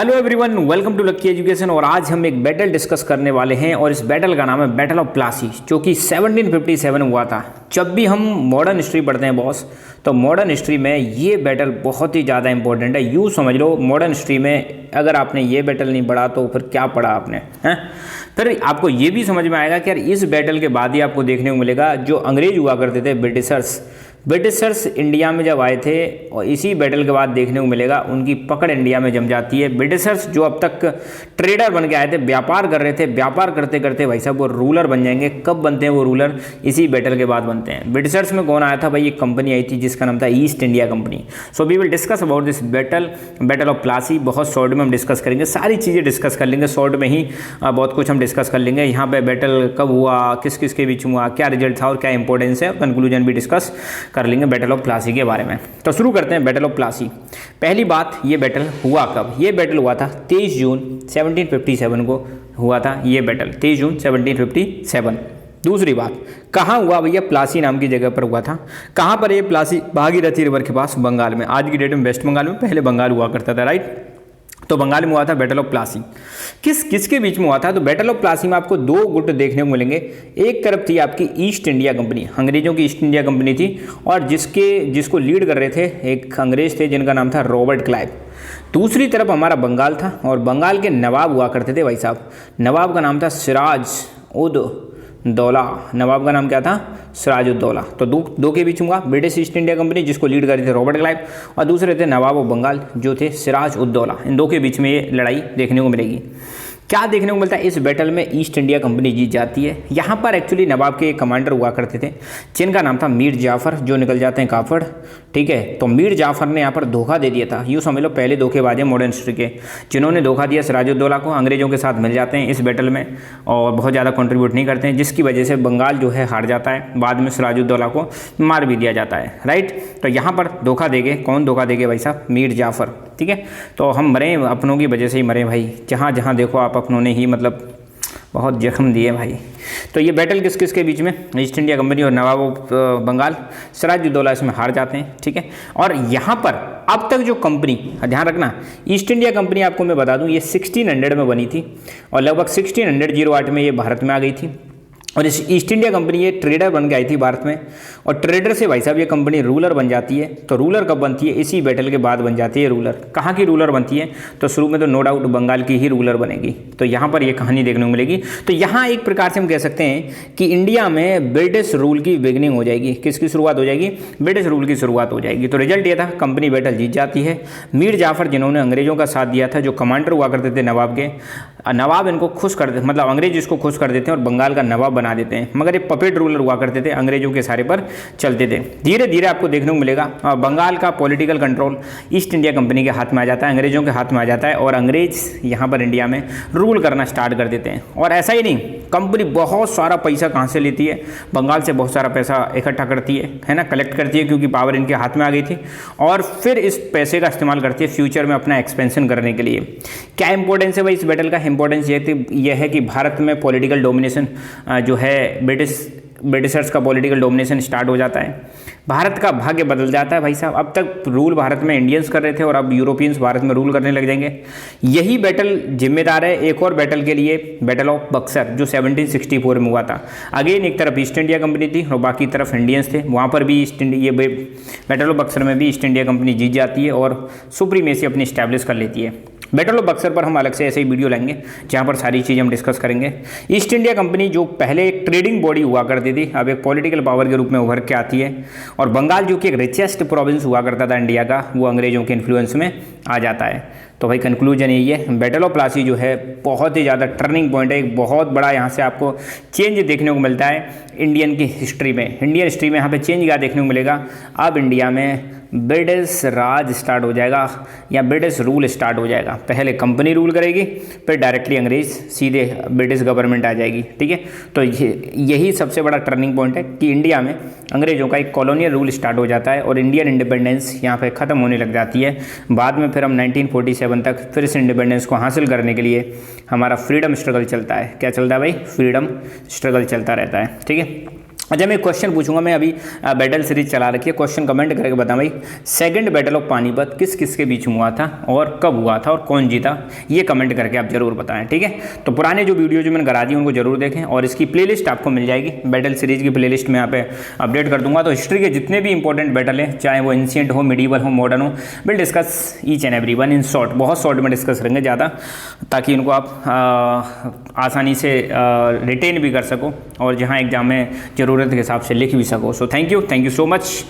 Hello everyone, welcome to lucky education. और आज हम एक बैटल डिस्कस करने वाले हैं और इस बैटल का नाम है बैटल ऑफ प्लासी, जो कि 1757 हुआ था। जब भी हम मॉडर्न हिस्ट्री पढ़ते हैं बॉस, तो मॉडर्न हिस्ट्री में ये बैटल बहुत ही ज़्यादा इंपॉर्टेंट है। यूँ समझ लो, मॉडर्न हिस्ट्री में अगर आपने ये बैटल नहीं पढ़ा तो फिर क्या पढ़ा आपने, हैं? फिर आपको ये भी समझ में आएगा कि यार इस बैटल के बाद ही आपको देखने को मिलेगा जो अंग्रेज हुआ करते थे, ब्रिटिशर्स इंडिया में जब आए थे, और इसी बैटल के बाद देखने को मिलेगा उनकी पकड़ इंडिया में जम जाती है। ब्रिटिशर्स जो अब तक ट्रेडर बन के आए थे, व्यापार कर रहे थे, व्यापार करते करते भाई साहब वो रूलर बन जाएंगे। कब बनते हैं वो रूलर? इसी बैटल के बाद बनते हैं। ब्रिटिशर्स में कौन आया था भाई? एक कंपनी आई थी जिसका नाम था East India Company. So we will discuss about this battle of Plassey. बहुत शॉर्ट में हम डिस्कस करेंगे, सारी चीज़ें डिस्कस कर लेंगे शॉर्ट में ही, बहुत कुछ हम डिस्कस कर लेंगे। यहाँ पे बैटल कब हुआ, किस किस के बीच हुआ, क्या रिजल्ट था और क्या इंपॉर्टेंस है, कंक्लूजन भी डिस्कस कर लेंगे बैटल ऑफ प्लासी के बारे में। तो शुरू करते हैं बैटल ऑफ प्लासी। पहली बात, ये बैटल हुआ कब? ये बैटल हुआ था 23 जून 1757 को हुआ था ये बैटल, 23 जून 1757। दूसरी बात, कहाँ हुआ भैया? प्लासी नाम की जगह पर हुआ था। कहाँ पर? ये प्लासी भागीरथी रिवर के पास, बंगाल में। आज की डेट में वेस्ट बंगाल में, पहले बंगाल हुआ करता था, राइट? तो बंगाल में हुआ था बैटल ऑफ प्लासी। किसके बीच में हुआ था? तो बैटल ऑफ प्लासी में आपको दो गुट देखने को मिलेंगे। एक तरफ थी आपकी ईस्ट इंडिया कंपनी, अंग्रेजों की ईस्ट इंडिया कंपनी थी, और जिसको लीड कर रहे थे एक अंग्रेज थे जिनका नाम था रॉबर्ट क्लाइव। दूसरी तरफ हमारा बंगाल था, और बंगाल के नवाब हुआ करते थे भाई साहब। नवाब का नाम था सिराज उद दौला। नवाब का नाम क्या था? सिराज उद दौला। तो दो के बीच हुआ ब्रिटिश ईस्ट इंडिया कंपनी, जिसको लीड कर रहे थे रॉबर्ट क्लाइव, और दूसरे थे नवाब ऑफ बंगाल जो थे सिराज उद दौला। इन दो के बीच में ये लड़ाई देखने को मिलेगी। क्या देखने को मिलता है? इस बैटल में ईस्ट इंडिया कंपनी जीत जाती है। यहाँ पर एक्चुअली नवाब के कमांडर हुआ करते थे जिनका नाम था मीर जाफ़र, जो निकल जाते हैं काफड़, ठीक है। तो मीर जाफ़र ने यहाँ पर धोखा दे दिया था। यूँ समझ लो पहले धोखेबाज हैं मॉडर्न हिस्ट्री के, जिन्होंने धोखा दिया सिराजुद्दौला को। अंग्रेजों के साथ मिल जाते हैं इस बैटल में और बहुत ज़्यादा कंट्रीब्यूट नहीं करते हैं, जिसकी वजह से बंगाल जो है हार जाता है। बाद में सिराजुद्दौला को मार भी दिया जाता है, राइट? तो यहाँ पर धोखा देंगे, कौन धोखा देंगे भाई साहब? मीर जाफ़र, ठीक है। तो हम मरे अपनों की वजह से ही मरे भाई। जहाँ जहाँ देखो आप अपनों ने ही मतलब बहुत जख्म दिए भाई। तो ये बैटल किस किस के बीच में? ईस्ट इंडिया कंपनी और नवाब ऑफ बंगाल। सिराजुद्दौला इसमें हार जाते हैं, ठीक है। और यहाँ पर अब तक जो कंपनी, ध्यान रखना, ईस्ट इंडिया कंपनी आपको मैं बता दूँ ये 1600 में बनी थी, और लगभग 1608 में ये भारत में आ गई थी। और इस ईस्ट इंडिया कंपनी ये ट्रेडर बन के आई थी भारत में, और ट्रेडर से भाई साहब ये कंपनी रूलर बन जाती है। तो रूलर कब बनती है? इसी बैटल के बाद बन जाती है रूलर। कहाँ की रूलर बनती है? तो शुरू में तो नो डाउट बंगाल की ही रूलर बनेगी। तो यहाँ पर ये कहानी देखने को मिलेगी। तो यहाँ एक प्रकार से हम कह सकते हैं कि इंडिया में ब्रिटिश रूल की बिगनिंग हो जाएगी। किसकी शुरुआत हो जाएगी? ब्रिटिश रूल की शुरुआत हो जाएगी। तो रिजल्ट ये था, कंपनी बैटल जीत जाती है। मीर जाफ़र जिन्होंने अंग्रेजों का साथ दिया था, जो कमांडर हुआ करते थे नवाब के, नवाब इनको खुश कर देते, मतलब अंग्रेज इसको खुश कर देते हैं और बंगाल का नवाब बना देते हैं। मगर ये पपेट रूलर हुआ करते थे, अंग्रेजों के सारे पर चलते थे। धीरे धीरे आपको देखने को मिलेगा बंगाल का political control east India company के हाथ में आ जाता है, अंग्रेजों के हाथ में आ जाता है, और अंग्रेज यहाँ पर इंडिया में रूल करना स्टार्ट कर देते हैं। और ऐसा ही नहीं, कंपनी बहुत सारा पैसा कहाँ से लेती है? बंगाल से बहुत सारा पैसा इकट्ठा करती है ना, कलेक्ट करती है, क्योंकि पावर इनके हाथ में आ गई थी। और फिर इस पैसे का इस्तेमाल करती है फ्यूचर में अपना एक्सपेंशन करने के लिए। क्या इंपॉर्टेंस है भाई इस बैटल का? इंपॉर्टेंस ये है कि भारत में पॉलिटिकल डोमिनेशन जो है, ब्रिटिशर्स का पॉलिटिकल डोमिनेशन स्टार्ट हो जाता है। भारत का भाग्य बदल जाता है भाई साहब। अब तक रूल भारत में इंडियंस कर रहे थे, और अब यूरोपियंस भारत में रूल करने लग जाएंगे। यही बैटल जिम्मेदार है एक और बैटल के लिए, बैटल ऑफ बक्सर, जो 1764 में हुआ था। अगेन एक तरफ ईस्ट इंडिया कंपनी थी और बाकी तरफ इंडियंस थे। वहाँ पर भी ये बैटल ऑफ बक्सर में भी ईस्ट इंडिया कंपनी जीत जाती है और सुप्रीमेसी अपनी स्टैब्लिश कर लेती है। बैटल ऑफ बक्सर पर हम अलग से ऐसे ही वीडियो लाएंगे जहाँ पर सारी चीज़ हम डिस्कस करेंगे। ईस्ट इंडिया कंपनी जो पहले एक ट्रेडिंग बॉडी हुआ करती थी, अब एक पॉलिटिकल पावर के रूप में उभर के आती है। और बंगाल जो कि एक रिचेस्ट प्रोविंस हुआ करता था इंडिया का, वो अंग्रेजों के इन्फ्लुएंस में आ जाता है। तो भाई कंक्लूजन यही है, बैटल ऑफ प्लासी जो है बहुत ही ज़्यादा टर्निंग पॉइंट है। एक बहुत बड़ा यहाँ से आपको चेंज देखने को मिलता है इंडियन की हिस्ट्री में। इंडियन हिस्ट्री में यहाँ पे चेंज क्या देखने को मिलेगा? अब इंडिया में ब्रिटिश राज स्टार्ट हो जाएगा, या ब्रिटिश रूल स्टार्ट हो जाएगा। पहले कंपनी रूल करेगी, फिर डायरेक्टली अंग्रेज सीधे ब्रिटिश गवर्नमेंट आ जाएगी, ठीक है। तो यही सबसे बड़ा टर्निंग पॉइंट है कि इंडिया में अंग्रेजों का एक कॉलोनियल रूल स्टार्ट हो जाता है और इंडियन इंडिपेंडेंस यहाँ पे ख़त्म होने लग जाती है। बाद में फिर हम 1947 तक फिर इस इंडिपेंडेंस को हासिल करने के लिए हमारा फ्रीडम स्ट्रगल चलता है। क्या चलता है भाई? फ्रीडम स्ट्रगल चलता रहता है, ठीक है। अच्छा, मैं क्वेश्चन पूछूंगा। मैं अभी बैटल सीरीज चला रखी है, क्वेश्चन कमेंट करके बताएं भाई, सेकंड बैटल ऑफ पानीपत किस किस के बीच में हुआ था और कब हुआ था और कौन जीता, ये कमेंट करके आप जरूर बताएं, ठीक है। तो पुराने जो वीडियो जो मैंने करा दी उनको जरूर देखें, और इसकी प्लेलिस्ट आपको मिल जाएगी, बैटल सीरीज की प्लेलिस्ट में यहाँ पे अपडेट कर दूंगा। तो हिस्ट्री के जितने भी इंपॉर्टेंट बैटल हैं, चाहे वो एंशियंट हो, मिडीवल हो, मॉडर्न हो, will discuss each and every one in short, बहुत शॉर्ट में डिस्कस करेंगे ज़्यादा, ताकि उनको आप आसानी से रिटेन भी कर सको और जहाँ एग्जाम में ज़रूरत के हिसाब से लिख भी सको। So thank you so much.